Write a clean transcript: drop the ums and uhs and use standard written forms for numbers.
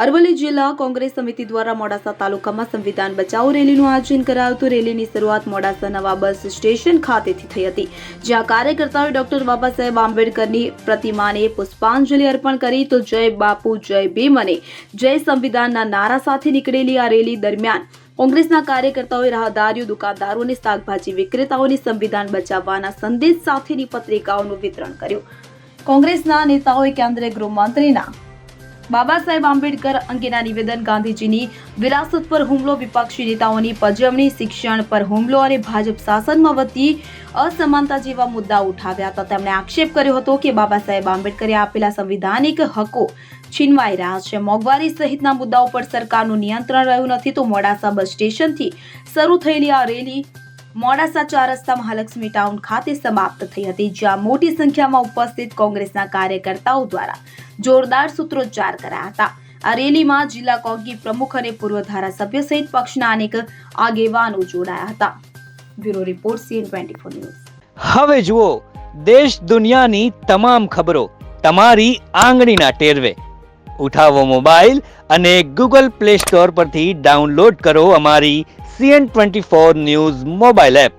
અરવલ્લી જિલ્લા કોંગ્રેસ સમિતિ દ્વારા મોડાસા તાલુકામાં સંવિધાન બચાવો રેલીનું આયોજન કરાયું હતું। રેલીની શરૂઆત મોડાસા નવા બસ સ્ટેશન ખાતેથી થઈ હતી, જ્યાં કાર્યકર્તાઓએ ડોક્ટર બાબા સાહેબ આંબેડકરની પ્રતિમાને પુષ્પાંજલિ અર્પણ કરી તો જય બાપુ જય ભીમ અને જય સંવિધાનના નારા સાથે નીકળેલી આ રેલી દરમિયાન કોંગ્રેસના કાર્યકર્તાઓએ રાહદારીઓ, દુકાનદારો અને શાકભાજી વિક્રેતાઓને સંવિધાન બચાવવાના સંદેશ સાથેની પત્રિકાઓનું વિતરણ કર્યું। કોંગ્રેસના નેતાઓએ કેન્દ્રીય ગૃહમંત્રીના બાબા સાહેબ આંબેડકર અંગેના નિવેદન, ગાંધીજીની વિરાસત પર હુમલો, વિપક્ષી નેતાઓની પજવણી, શિક્ષણ પર હુમલો અને ભાજપ શાસનમાં વધતી અસમાનતા જેવા મુદ્દા ઉઠાવ્યા હતા। તેમણે આક્ષેપ કર્યો હતો કે બાબા સાહેબ આંબેડકરે આપેલા સંવિધાનિક હકો છીનવાઈ રહ્યા છે। મોંઘવારી સહિતના મુદ્દાઓ પર સરકારનું નિયંત્રણ રહ્યું નથી તો મોડાસા બસ સ્ટેશનથી શરૂ થયેલી આ રેલી મોડાસા 4 રસ્તા મહાલક્ષ્મી ટાઉન ખાતે સમાપ્ત થઈ હતી, જ્યાં મોટી સંખ્યામાં ઉપસ્થિત કોંગ્રેસના કાર્યકર્તાઓ દ્વારા જોરદાર સૂત્રોચ્ચાર કર્યા હતા। આ રેલીમાં જિલ્લા કોંગ્રેસ પ્રમુખ અને પૂર્વ ધારાસભ્ય સહિત પક્ષના અનેક આગેવાનો જોડાયા હતા। Bureau report CN24 news. હવે જુઓ દેશ દુનિયાની તમામ ખબરો તમારી આંગળીના ટેરવે। ઉઠાવો મોબાઈલ અને Google Play Store પરથી ડાઉનલોડ કરો અમારી CN24 ન્યૂઝ મોબાઈલ એપ।